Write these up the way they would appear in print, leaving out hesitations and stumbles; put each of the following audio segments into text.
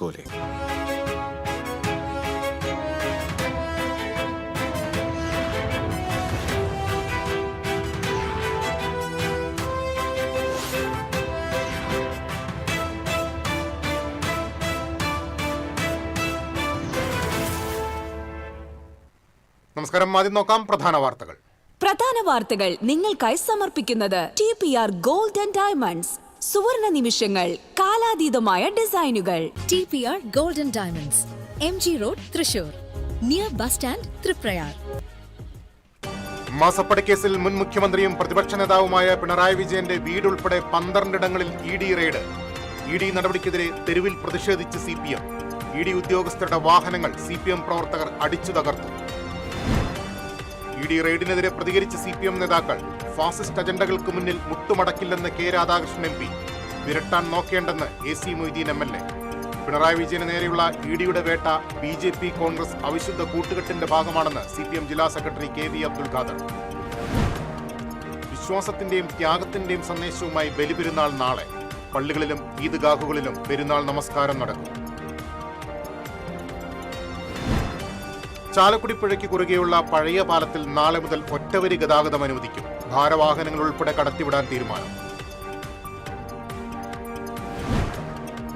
പോലെ നമസ്കാരം. ആദ്യം നോക്കാം പ്രധാന വാർത്തകൾ നിങ്ങൾക്കായി സമർപ്പിക്കുന്നത് TPR ഗോൾഡ് ആൻഡ് ഡയമണ്ട്സ്. സുവർണ നിമിഷങ്ങൾ, കാലാതീതമായ ഡിസൈനുകൾ. TPR gold and diamonds, MG road, Thrissur, near bus stand, Triprayar. മാസപ്പടി കേസിൽ മുൻ മുഖ്യമന്ത്രിയും പ്രതിപക്ഷ നേതാവുമായ പിണറായി വിജയന്റെ വീടുൾപ്പെടെ 12 ഇടങ്ങളിൽ ED റെയ്ഡ്. ED നടപടിക്കെതിരെ തെരുവിൽ പ്രതിഷേധിച്ച് CPM. ED ഉദ്യോഗസ്ഥരുടെ വാഹനങ്ങൾ CPM പ്രവർത്തകർ അടിച്ചു തകർത്തു. ED റെയ്ഡിനെതിരെ പ്രതികരിച്ച CPM നേതാക്കൾ ഫാസിസ്റ്റ് അജണ്ടകൾക്ക് മുന്നിൽ മുട്ടുമടക്കില്ലെന്ന് K Radhakrishnan MP. വിരട്ടാൻ നോക്കേണ്ടെന്ന് AC Moideen MLA. Pinarayi വിജയന് നേരെയുള്ള EDയുടെ വേട്ട BJP കോൺഗ്രസ് അവിശുദ്ധ കൂട്ടുകെട്ടിന്റെ ഭാഗമാണെന്ന് CPM ജില്ലാ സെക്രട്ടറി KV അബ്ദുൽ ഖാദർ. വിശ്വാസത്തിന്റെയും ത്യാഗത്തിന്റെയും സന്ദേശവുമായി ബലിപെരുന്നാൾ നാളെ. പള്ളികളിലും ഈദ്ഗാഹുകളിലും പെരുന്നാൾ നമസ്കാരം നടക്കും. ചാലക്കുടി പുഴയ്ക്ക് കുറുകെയുള്ള പഴയ പാലത്തിൽ നാളെ മുതൽ ഒറ്റവരി ഗതാഗതം അനുവദിക്കും. ഭാരവാഹനങ്ങൾ ഉൾപ്പെടെ കടത്തിവിടാൻ തീരുമാനം.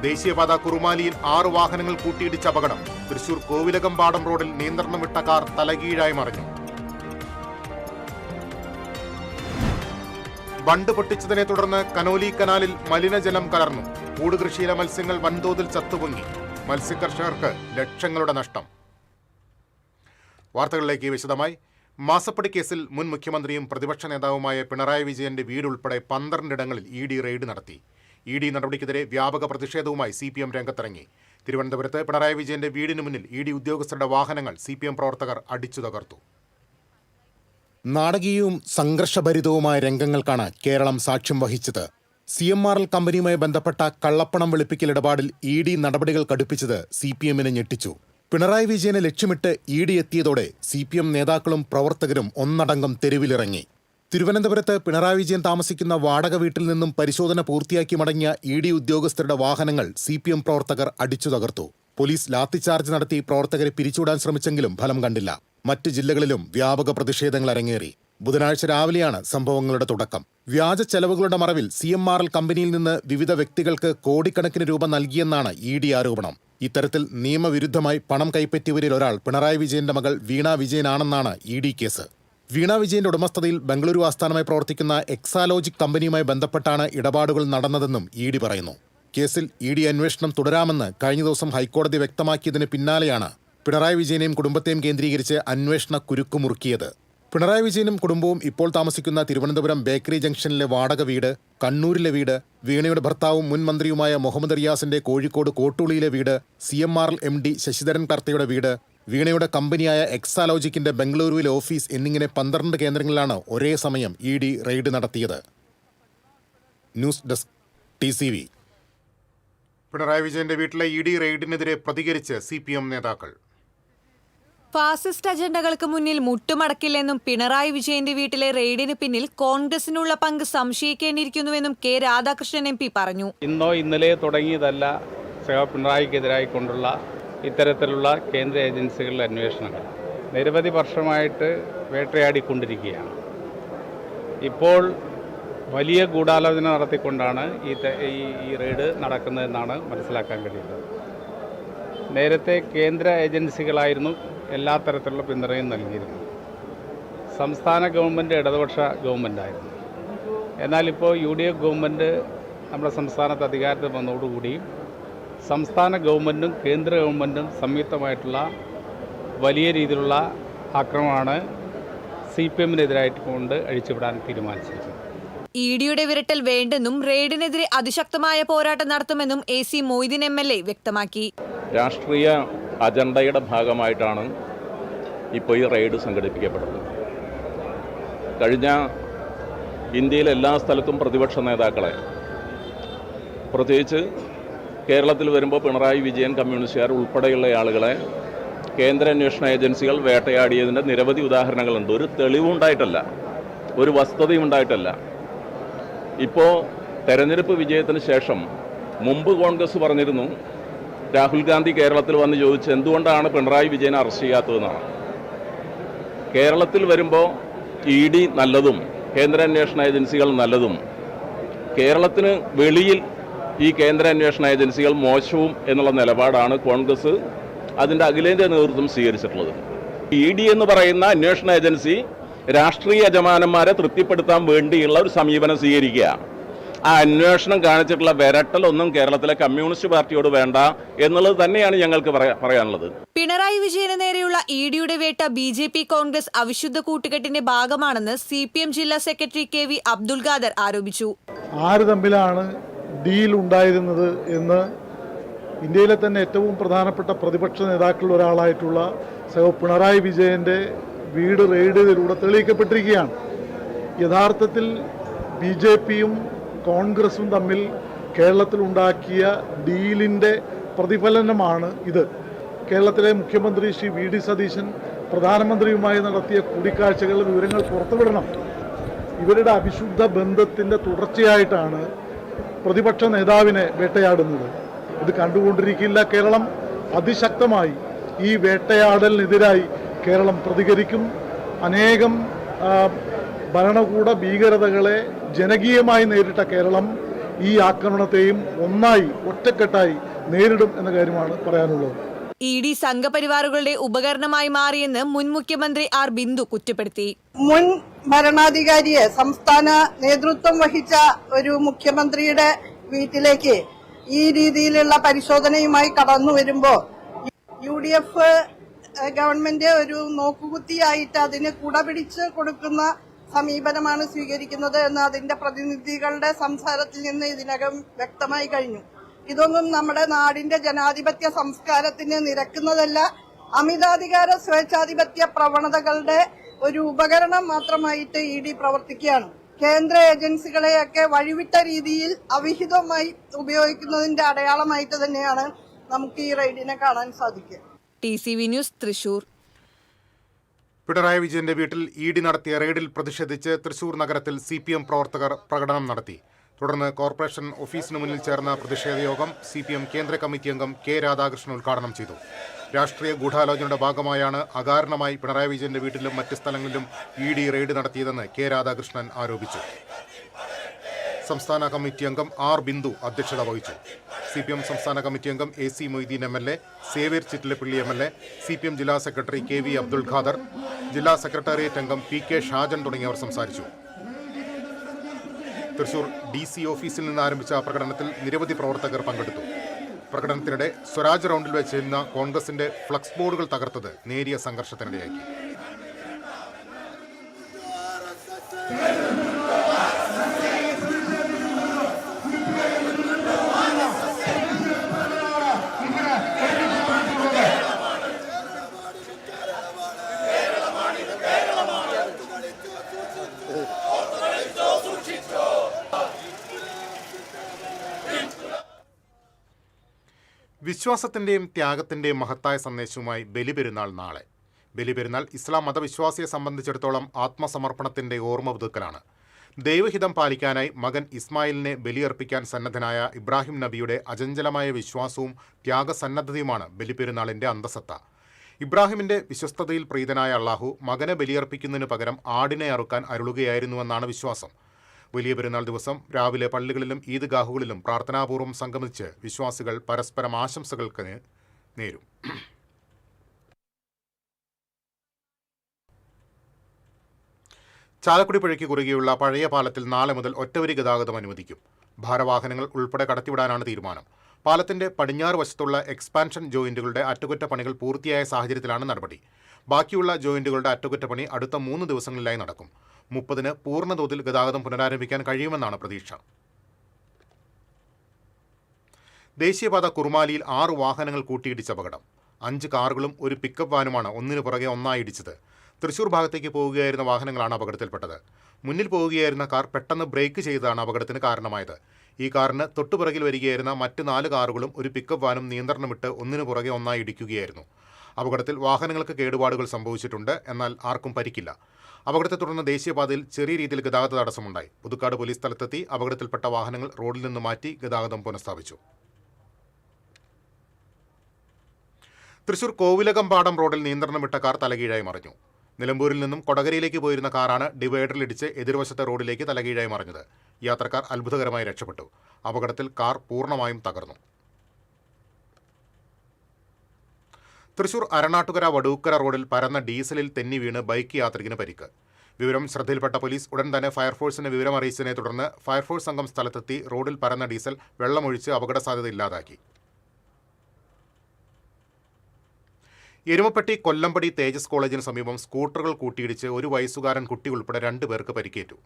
ദേശീയപാത കുറുമാലിയിൽ 6 വാഹനങ്ങൾ കൂട്ടിയിടിച്ച അപകടം. തൃശൂർ കോവിലകമ്പാടം റോഡിൽ നിയന്ത്രണം വിട്ട കാർ തലകീഴായി മറിഞ്ഞു. ബണ്ട് പൊട്ടിച്ചതിനെ തുടർന്ന് കനോലി കനാലിൽ മലിനജലം കലർന്നു. കൂടുകൃഷിയിലെ മത്സ്യങ്ങൾ വൻതോതിൽ ചത്തുപൊങ്ങി. മത്സ്യകർഷകർക്ക് ലക്ഷങ്ങളുടെ നഷ്ടം. വാർത്തകളിലേക്ക് വിശദമായി. മാസപ്പടി കേസിൽ മുൻ മുഖ്യമന്ത്രിയും പ്രതിപക്ഷ നേതാവുമായ പിണറായി വിജയന്റെ വീടുൾപ്പെടെ 12 ഇടങ്ങളിൽ ED റെയ്ഡ് നടത്തി. ED നടപടിക്കെതിരെ വ്യാപക പ്രതിഷേധവുമായി CPM രംഗത്തിറങ്ങി. തിരുവനന്തപുരത്ത് പിണറായി വിജയന്റെ വീടിന് മുന്നിൽ ED ഉദ്യോഗസ്ഥരുടെ വാഹനങ്ങൾ CPM പ്രവർത്തകർ അടിച്ചു തകർത്തു. നാടകീയവും സംഘർഷഭരിതവുമായ രംഗങ്ങൾക്കാണ് കേരളം സാക്ഷ്യം വഹിച്ചത്. CMRL കമ്പനിയുമായി ബന്ധപ്പെട്ട കള്ളപ്പണം വെളുപ്പിക്കൽ ഇടപാടിൽ ED നടപടികൾ കടുപ്പിച്ചത് CPMനെ ഞെട്ടിച്ചു. പിണറായി വിജയനെ ലക്ഷ്യമിട്ട് ED എത്തിയതോടെ CPM നേതാക്കളും പ്രവർത്തകരും ഒന്നടങ്കം തെരുവിലിറങ്ങി. തിരുവനന്തപുരത്ത് പിണറായി വിജയൻ താമസിക്കുന്ന വാടക വീട്ടിൽ നിന്നും പരിശോധന പൂർത്തിയാക്കി മടങ്ങിയ ED ഉദ്യോഗസ്ഥരുടെ വാഹനങ്ങൾ CPM പ്രവർത്തകർ അടിച്ചു തകർത്തു. പോലീസ് ലാത്തിചാർജ് നടത്തി പ്രവർത്തകരെ പിരിച്ചുവിടാൻ ശ്രമിച്ചെങ്കിലും ഫലം കണ്ടില്ല. മറ്റ് ജില്ലകളിലും വ്യാപക പ്രതിഷേധങ്ങൾ അരങ്ങേറി. ബുധനാഴ്ച രാവിലെയാണ് സംഭവങ്ങളുടെ തുടക്കം. വ്യാജ ചെലവുകളുടെ മറവിൽ CMRL കമ്പനിയിൽ നിന്ന് വിവിധ വ്യക്തികൾക്ക് കോടിക്കണക്കിന് രൂപ നൽകിയെന്നാണ് ED ആരോപണം. ഇത്തരത്തിൽ നിയമവിരുദ്ധമായി പണം കൈപ്പറ്റിയവരിൽ ഒരാൾ പിണറായി വിജയന്റെ മകൾ വീണ വിജയനാണെന്നാണ് ED കേസ്. വീണ വിജയന്റെ ഉടമസ്ഥതയിൽ ബംഗളൂരു ആസ്ഥാനമായി പ്രവർത്തിക്കുന്ന എക്സാലോജിക് കമ്പനിയുമായി ബന്ധപ്പെട്ടാണ് ഇടപാടുകൾ നടന്നതെന്നും ED പറയുന്നു. കേസിൽ ED അന്വേഷണം തുടരാമെന്ന് കഴിഞ്ഞ ദിവസം ഹൈക്കോടതി വ്യക്തമാക്കിയതിന് പിന്നാലെയാണ് പിണറായി വിജയനെയും കുടുംബത്തെയും കേന്ദ്രീകരിച്ച് അന്വേഷണ കുരുക്കുമുറുക്കിയത്. പിണറായി വിജയനും കുടുംബവും ഇപ്പോൾ താമസിക്കുന്ന തിരുവനന്തപുരം ബേക്കറി ജംഗ്ഷനിലെ വാടക വീട്, കണ്ണൂരിലെ വീട്, വീണയുടെ ഭർത്താവും മുൻ മന്ത്രിയുമായ മുഹമ്മദ് റിയാസിന്റെ കോഴിക്കോട് കോട്ടൂളിയിലെ വീട്, CMRL MD ശശിധരൻ കർത്തയുടെ വീട്, വീണയുടെ കമ്പനിയായ എക്സാലോജിക്കിന്റെ ബംഗളൂരുവിലെ ഓഫീസ് എന്നിങ്ങനെ 12 കേന്ദ്രങ്ങളിലാണ് ഒരേ സമയം ED റെയ്ഡ് നടത്തിയത്. News desk TCV. പിണറായി വിജയന്റെ വീട്ടിലെ ED റെയ്ഡിനെതിരെ പ്രതികരിച്ച് CPM നേതാക്കൾ. ഫാസിസ്റ്റ് അജണ്ടകൾക്ക് മുന്നിൽ മുട്ടുമടക്കില്ലെന്നും പിണറായി വിജയന്റെ വീട്ടിലെ റെയ്ഡിന് പിന്നിൽ കോൺഗ്രസിനുള്ള പങ്ക് സംശയിക്കേണ്ടിയിരിക്കുന്നുവെന്നും K രാധാകൃഷ്ണൻ MP പറഞ്ഞു. ഇന്നോ ഇന്നലെ തുടങ്ങിയതല്ല പിണറായിക്കെതിരായി കൊണ്ടുള്ള ഇത്തരത്തിലുള്ള കേന്ദ്ര ഏജൻസികളുടെ അന്വേഷണങ്ങൾ നിരവധി വർഷമായിട്ട് വേട്ടയാടിക്കൊണ്ടിരിക്കുകയാണ്. ഇപ്പോൾ വലിയ ഗൂഢാലോചന നടത്തിക്കൊണ്ടാണ് ഈ റെയ്ഡ് നടക്കുന്നതെന്നാണ് മനസ്സിലാക്കാൻ കഴിയുന്നത്. നേരത്തെ കേന്ദ്ര ഏജൻസികളായിരുന്നു എല്ലാ തരത്തിലുള്ള പിന്തുണയും നൽകിയിരുന്നു. സംസ്ഥാന ഗവൺമെൻറ് ഇടതുപക്ഷ ഗവൺമെൻറ്റായിരുന്നു. എന്നാൽ ഇപ്പോൾ UDF ഗവൺമെൻറ് നമ്മുടെ സംസ്ഥാനത്ത് അധികാരത്തിൽ വന്നതോടുകൂടി സംസ്ഥാന ഗവൺമെൻറ്റും കേന്ദ്ര ഗവൺമെൻറ്റും സംയുക്തമായിട്ടുള്ള വലിയ രീതിയിലുള്ള ആക്രമണമാണ് CPMനെതിരായിട്ട് കൊണ്ട് അഴിച്ചുവിടാൻ തീരുമാനിച്ചിരിക്കുന്നത്. EDയുടെ വിരട്ടൽ വേണ്ടെന്നും റെയ്ഡിനെതിരെ അതിശക്തമായ പോരാട്ടം നടത്തുമെന്നും AC മൊയ്തീൻ MLA വ്യക്തമാക്കി. രാഷ്ട്രീയ അജണ്ടയുടെ ഭാഗമായിട്ടാണ് ഇപ്പോൾ ഈ റെയ്ഡ് സംഘടിപ്പിക്കപ്പെടുന്നത്. കഴിഞ്ഞ ഇന്ത്യയിലെ എല്ലാ സ്ഥലത്തും പ്രതിപക്ഷ നേതാക്കളെ, പ്രത്യേകിച്ച് കേരളത്തിൽ വരുമ്പോൾ പിണറായി വിജയൻ, കമ്മ്യൂണിസ്റ്റുകാർ ഉൾപ്പെടെയുള്ള ആളുകളെ കേന്ദ്ര അന്വേഷണ ഏജൻസികൾ വേട്ടയാടിയതിൻ്റെ നിരവധി ഉദാഹരണങ്ങളുണ്ട്. ഒരു തെളിവുണ്ടായിട്ടല്ല, ഒരു വസ്തുതയും ഉണ്ടായിട്ടല്ല. ഇപ്പോൾ തെരഞ്ഞെടുപ്പ് വിജയത്തിന് ശേഷം മുമ്പ് കോൺഗ്രസ് പറഞ്ഞിരുന്നു രാഹുൽ ഗാന്ധി കേരളത്തിൽ വന്ന് ചോദിച്ചു എന്തുകൊണ്ടാണ് പിണറായി വിജയനെ അറസ്റ്റ് ചെയ്യാത്തതെന്നാണ്. കേരളത്തിൽ വരുമ്പോൾ ED നല്ലതും കേന്ദ്ര അന്വേഷണ ഏജൻസികൾ നല്ലതും, കേരളത്തിന് വെളിയിൽ ഈ കേന്ദ്ര അന്വേഷണ ഏജൻസികൾ മോശവും എന്നുള്ള നിലപാടാണ് കോൺഗ്രസ് അതിൻ്റെ അഖിലേന്ത്യാ നേതൃത്വം സ്വീകരിച്ചിട്ടുള്ളത്. ED എന്ന് പറയുന്ന അന്വേഷണ ഏജൻസി രാഷ്ട്രീയ യജമാനന്മാരെ തൃപ്തിപ്പെടുത്താൻ വേണ്ടിയുള്ള ഒരു സമീപനം സ്വീകരിക്കുക. ആ അന്വേഷണം കാണിച്ചിട്ടുള്ള വിരട്ടലൊന്നും കേരളത്തിലെ കമ്മ്യൂണിസ്റ്റ് പാർട്ടിയോട് വേണ്ട എന്നുള്ളത് തന്നെയാണ് ഞങ്ങൾക്ക് പറയാനുള്ളത്. പിണറായി വിജയന് നേരെയുള്ള EDയുടെ വേട്ട BJP കോൺഗ്രസ് അവിശുദ്ധ കൂട്ടുകെട്ടിന്റെ ഭാഗമാണെന്ന് CPM ജില്ലാ സെക്രട്ടറി KV അബ്ദുൽ ഖാദർ ആരോപിച്ചു. ആര് തമ്മിലാണ് ഡീൽ ഉണ്ടായിരുന്നത് എന്ന് ഇന്ത്യയിലെ തന്നെ ഏറ്റവും പ്രധാനപ്പെട്ട പ്രതിപക്ഷ നേതാക്കളിൽ ഒരാളായിട്ടുള്ള പിണറായി വിജയൻ്റെ വീട് റെയ്ഡിലൂടെ തെളിയിക്കപ്പെട്ടിരിക്കുകയാണ്. യഥാർത്ഥത്തിൽ BJPയും കോൺഗ്രസും തമ്മിൽ കേരളത്തിലുണ്ടാക്കിയ ഡീലിൻ്റെ പ്രതിഫലനമാണ് ഇത്. കേരളത്തിലെ മുഖ്യമന്ത്രി ശ്രീ VD സതീശൻ പ്രധാനമന്ത്രിയുമായി നടത്തിയ കൂടിക്കാഴ്ചകളുടെ വിവരങ്ങൾ പുറത്തുവിടണം. ഇവരുടെ അവിശുദ്ധ ബന്ധത്തിൻ്റെ തുടർച്ചയായിട്ടാണ് പ്രതിപക്ഷ നേതാവിനെ വേട്ടയാടുന്നത്. ഇത് കണ്ടുകൊണ്ടിരിക്കില്ല. കേരളം അതിശക്തമായി ഈ വേട്ടയാടലിനെതിരായി കേരളം പ്രതികരിക്കും. അനേകം ഭരണകൂട ഭീകരതകളെ ജനകീയമായി നേരിട്ട കേരളം ഈ ആക്രമണത്തെയും ഒറ്റക്കെട്ടായി നേരിടും എന്ന കാര്യമാണ് പറയാനുള്ളത്. ED സംഘപരിവാറുകളുടെ ഉപകരണമായി മാറിയെന്ന് മുൻ മുഖ്യമന്ത്രി R ബിന്ദു കുറ്റപ്പെടുത്തി. മുൻ ഭരണാധികാരിയെ, സംസ്ഥാന നേതൃത്വം വഹിച്ച ഒരു മുഖ്യമന്ത്രിയുടെ വീട്ടിലേക്ക് ഈ രീതിയിലുള്ള പരിശോധനയുമായി കടന്നു വരുമ്പോൾ UDF ഗവൺമെന്റ് ഒരു നോക്കുകുത്തിയായിട്ട് അതിന് കുടപിടിച്ച് കൊടുക്കുന്ന സമീപനമാണ് സ്വീകരിക്കുന്നത് എന്ന് അതിന്റെ പ്രതിനിധികളുടെ സംസാരത്തിൽ നിന്ന് ഇതിനകം വ്യക്തമായി കഴിഞ്ഞു. ഇതൊന്നും നമ്മുടെ നാടിന്റെ ജനാധിപത്യ സംസ്കാരത്തിന് നിരക്കുന്നതല്ല. അമിതാധികാര സ്വേച്ഛാധിപത്യ പ്രവണതകളുടെ ഒരു ഉപകരണം മാത്രമായിട്ട് ED പ്രവർത്തിക്കുകയാണ്. കേന്ദ്ര ഏജൻസികളെയൊക്കെ വഴിവിട്ട രീതിയിൽ അവിഹിതമായി ഉപയോഗിക്കുന്നതിന്റെ അടയാളമായിട്ട് തന്നെയാണ് നമുക്ക് ഈ റെയ്ഡിനെ കാണാൻ സാധിക്കുക. TCV news Thrissur. പിണറായി വിജയന്റെ വീട്ടിൽ ED നടത്തിയ റെയ്ഡിൽ പ്രതിഷേധിച്ച് തൃശൂർ നഗരത്തിൽ CPM പ്രവർത്തകർ പ്രകടനം നടത്തി. തുടർന്ന് കോർപ്പറേഷൻ ഓഫീസിന് മുന്നിൽ ചേർന്ന പ്രതിഷേധ യോഗം CPM കേന്ദ്ര കമ്മിറ്റി അംഗം K രാധാകൃഷ്ണൻ ഉദ്ഘാടനം ചെയ്തു. രാഷ്ട്രീയ ഗൂഢാലോചനയുടെ ഭാഗമായാണ് അകാരണമായി പിണറായി വിജയന്റെ വീട്ടിലും മറ്റ് സ്ഥലങ്ങളിലും ED റെയ്ഡ് നടത്തിയതെന്ന് K രാധാകൃഷ്ണൻ ആരോപിച്ചു. സംസ്ഥാന കമ്മിറ്റി അംഗം R ബിന്ദു അധ്യക്ഷത വഹിച്ചു. CPM സംസ്ഥാന കമ്മിറ്റി അംഗം AC Moideen MLA, Xavier Chittilappilly MLA, CPM ജില്ലാ സെക്രട്ടറി KV അബ്ദുൽ ഖാദർ, ജില്ലാ സെക്രട്ടേറിയറ്റ് അംഗം PK ഷാജൻ തുടങ്ങിയവർ സംസാരിച്ചു. തൃശൂർ DC ഓഫീസിൽ നിന്ന് ആരംഭിച്ച പ്രകടനത്തിൽ നിരവധി പ്രവർത്തകർ പങ്കെടുത്തു. പ്രകടനത്തിനിടെ സ്വരാജ് റൗണ്ടിൽ വെച്ചിരുന്ന കോൺഗ്രസിന്റെ ഫ്ലക്സ് ബോർഡുകൾ തകർത്തത് നേരിയ സംഘർഷത്തിനിടയാക്കി. വിശ്വാസത്തിന്റെയും ത്യാഗത്തിന്റെയും മഹത്തായ സന്ദേശവുമായി ബലിപെരുന്നാൾ നാളെ. ബലിപെരുന്നാൾ ഇസ്ലാം മതവിശ്വാസിയെ സംബന്ധിച്ചിടത്തോളം ആത്മസമർപ്പണത്തിന്റെ ഓർമ്മ പുതുക്കലാണ്. ദൈവഹിതം പാലിക്കാനായി മകൻ ഇസ്മായിലിനെ ബലിയർപ്പിക്കാൻ സന്നദ്ധനായ ഇബ്രാഹിം നബിയുടെ അചഞ്ചലമായ വിശ്വാസവും ത്യാഗസന്നദ്ധതയുമാണ് ബലിപെരുന്നാളിന്റെ അന്തസത്ത. ഇബ്രാഹിമിന്റെ വിശ്വസ്തതയിൽ പ്രീതനായ അള്ളാഹു മകനെ ബലിയർപ്പിക്കുന്നതിന് പകരം ആടിനെ അറുക്കാൻ അരുളുകയായിരുന്നുവെന്നാണ് വിശ്വാസം. വലിയ പെരുന്നാൾ ദിവസം രാവിലെ പള്ളികളിലും ഈദ്ഗാഹുകളിലും പ്രാർത്ഥനാപൂർവ്വം സംഗമിച്ച് വിശ്വാസികൾ പരസ്പരം ആശംസകൾക്ക് നേരും. ചാലക്കുടി പുഴയ്ക്ക് കുറുകെയുള്ള പഴയ പാലത്തിൽ നാളെ മുതൽ ഒറ്റവരി ഗതാഗതം അനുവദിക്കും. ഭാരവാഹനങ്ങൾ ഉൾപ്പെടെ കടത്തിവിടാനാണ് തീരുമാനം. പാലത്തിന്റെ പടിഞ്ഞാറ് വശത്തുള്ള എക്സ്പാൻഷൻ ജോയിന്റുകളുടെ അറ്റകുറ്റപ്പണികൾ പൂർത്തിയായ സാഹചര്യത്തിലാണ് നടപടി. ബാക്കിയുള്ള ജോയിന്റുകളുടെ അറ്റകുറ്റപ്പണി അടുത്ത 3 ദിവസങ്ങളിലായി നടക്കും. 30-ന് പൂർണ്ണതോതിൽ ഗതാഗതം പുനരാരംഭിക്കാൻ കഴിയുമെന്നാണ് പ്രതീക്ഷ. ദേശീയപാത കുറുമാലിയിൽ 6 വാഹനങ്ങൾ കൂട്ടിയിടിച്ച അപകടം. 5 കാറുകളും ഒരു പിക്കപ്പ് വാനുമാണ് ഒന്നിനു പുറകെ ഒന്നായി ഇടിച്ചത്. തൃശൂർ ഭാഗത്തേക്ക് പോവുകയായിരുന്ന വാഹനങ്ങളാണ് അപകടത്തിൽപ്പെട്ടത്. മുന്നിൽ പോവുകയായിരുന്ന കാർ പെട്ടെന്ന് ബ്രേക്ക് ചെയ്തതാണ് അപകടത്തിന് കാരണമായത്. ഈ കാറിന് തൊട്ടുപിറകിൽ വരികയായിരുന്ന മറ്റ് 4 കാറുകളും ഒരു പിക്കപ്പ് വാനും നിയന്ത്രണം വിട്ട് ഒന്നിനു പുറകെ ഒന്നായി ഇടിക്കുകയായിരുന്നു. അപകടത്തിൽ വാഹനങ്ങൾക്ക് കേടുപാടുകൾ സംഭവിച്ചിട്ടുണ്ട്. എന്നാൽ ആർക്കും പരിക്കില്ല. അപകടത്തെ തുടർന്ന് ദേശീയപാതയിൽ ചെറിയ രീതിയിൽ ഗതാഗത തടസ്സമുണ്ടായി. പുതുക്കാട് പോലീസ് സ്ഥലത്തെത്തി അപകടത്തിൽപ്പെട്ട വാഹനങ്ങൾ റോഡിൽ നിന്ന് മാറ്റി ഗതാഗതം പുനഃസ്ഥാപിച്ചു. തൃശൂർ കോവിലകമ്പാടം റോഡിൽ നിയന്ത്രണം വിട്ട കാർ തലകീഴായി മറിഞ്ഞു. നിലമ്പൂരിൽ നിന്നും കൊടകരയിലേക്ക് പോയിരുന്ന കാറാണ് ഡിവൈഡറിലിടിച്ച് എതിർവശത്തെ റോഡിലേക്ക് തലകീഴായി മറിഞ്ഞത്. യാത്രക്കാർ അത്ഭുതകരമായി രക്ഷപ്പെട്ടു. അപകടത്തിൽ കാർ പൂർണ്ണമായും തകർന്നു. തൃശൂർ അരണാട്ടുകര വടൂക്കര റോഡിൽ പരന്ന ഡീസലിൽ തെന്നി വീണ് ബൈക്ക് യാത്രികന് പരിക്ക്. വിവരം ശ്രദ്ധയിൽപ്പെട്ട പോലീസ് ഉടൻ തന്നെ ഫയർഫോഴ്സിനെ വിവരമറിയിച്ചതിനെ തുടർന്ന് ഫയർഫോഴ്സ് സംഘം സ്ഥലത്തെത്തി റോഡിൽ പരന്ന ഡീസൽ വെള്ളമൊഴിച്ച് അപകട സാധ്യത ഇല്ലാതാക്കി. എരുമപ്പെട്ടി കൊല്ലമ്പടി തേജസ് കോളേജിന് സമീപം സ്കൂട്ടറുകൾ കൂട്ടിയിടിച്ച് 1 വയസ്സുകാരൻ കുട്ടി ഉൾപ്പെടെ 2 പേർക്ക് പരിക്കേറ്റു.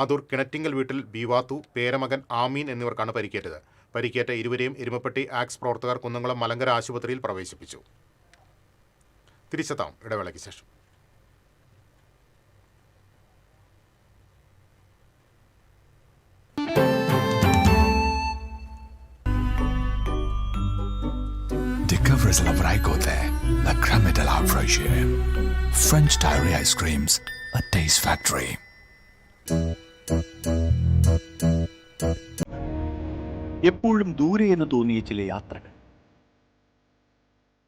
ആദൂർ കിണറ്റിങ്കൽ വീട്ടിൽ ബീവാത്തു, പേരമകൻ ആമീൻ എന്നിവർക്കാണ് പരിക്കേറ്റത്. പരിക്കേറ്റ ഇരുവരെയും എരുമപ്പെട്ടി ആക്സ് പ്രവർത്തകർ കുന്നംകുളം മലങ്കര ആശുപത്രിയിൽ പ്രവേശിപ്പിച്ചു. തിരിച്ചെത്താം ഇടവേളയ്ക്ക് ശേഷം. Discover is whenever I go there. La Crème de la Fraîcheur. French Diary Ice Creams, a taste factory. എപ്പോഴും ദൂരെ എന്ന് തോന്നിയ ചില യാത്രകൾ.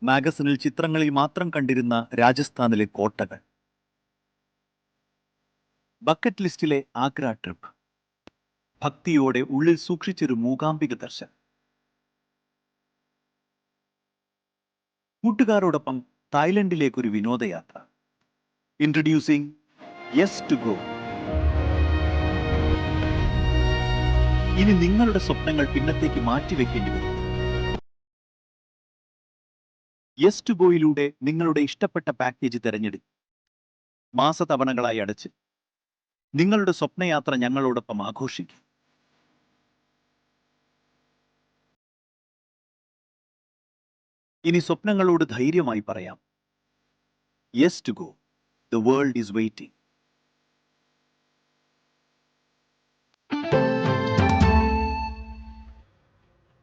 മാഗസിനിൽ ചിത്രങ്ങളിൽ മാത്രം കണ്ടിരുന്ന രാജസ്ഥാനിലെ കോട്ടകൾ. ബക്കറ്റ് ലിസ്റ്റിലെ ആഗ്ര ട്രിപ്പ്. ഭക്തിയോടെ ഉള്ളിൽ സൂക്ഷിച്ചൊരു മൂകാംബിക ദർശനം. കൂട്ടുകാരോടൊപ്പം തായ്ലൻഡിലേക്കൊരു വിനോദയാത്ര. Introducing yes to go. ഇനി നിങ്ങളുടെ സ്വപ്നങ്ങൾ പിന്നത്തേക്ക് മാറ്റിവെക്കേണ്ടി വരും. യെസ് ടു ഗോയിലൂടെ നിങ്ങളുടെ ഇഷ്ടപ്പെട്ട പാക്കേജ് തിരഞ്ഞെടുക്കും. മാസതവണകളായി അടച്ച് നിങ്ങളുടെ സ്വപ്നയാത്ര ഞങ്ങളോടൊപ്പം ആഘോഷിക്കും. ഇനി സ്വപ്നങ്ങളോട് ധൈര്യമായി പറയാം, yes to go. The world is waiting.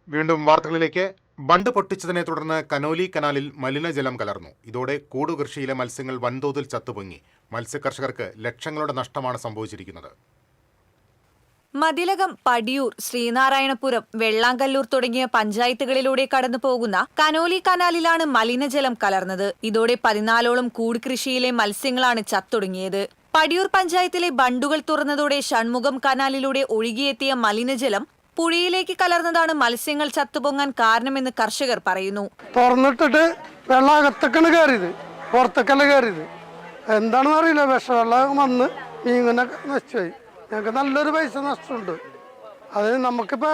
വീണ്ടും വാർത്തകളിലേക്ക്. ബണ്ട് പൊട്ടിച്ചതിനെ തുടർന്ന് കനോലി കനാലിൽ മലിനജലം കലർന്നു. ഇതോടെ കൂടുകൃഷിയിലെ മത്സ്യങ്ങൾ വൻതോതിൽ ചത്തുപൊങ്ങി. മത്സ്യകർഷകർക്ക് ലക്ഷങ്ങളുടെ നഷ്ടമാണ് സംഭവിച്ചിരിക്കുന്നത്. മതിലകം, പടിയൂർ, ശ്രീനാരായണപുരം, വെള്ളാങ്കല്ലൂർ തുടങ്ങിയ പഞ്ചായത്തുകളിലൂടെ കടന്നു പോകുന്ന കനോലി കനാലിലാണ് മലിനജലം കലർന്നത്. ഇതോടെ 14ഓളം കൂടുകൃഷിയിലെ മത്സ്യങ്ങളാണ് ചത്തൊടുങ്ങിയത്. പടിയൂർ പഞ്ചായത്തിലെ ബണ്ടുകൾ തുറന്നതോടെ ഷൺമുഖം കനാലിലൂടെ ഒഴുകിയെത്തിയ മലിനജലം പുഴയിലേക്ക് കലർന്നതാണ് മത്സ്യങ്ങൾ ചത്തുപൊങ്ങാൻ കാരണമെന്ന് കർഷകർ പറയുന്നു. തുറന്നിട്ടിട്ട് വെള്ളം അകത്തേക്കാണ് കയറിയത്, പുറത്തേക്കല്ല കയറിയത്. എന്താണെന്ന് അറിയില്ല, വിഷവെള്ളം വന്ന് മീനിനെ നശിച്ചുപോയി. ഞങ്ങൾക്ക് നല്ലൊരു പൈസ നഷ്ടമുണ്ട്. അത് നമുക്കിപ്പോൾ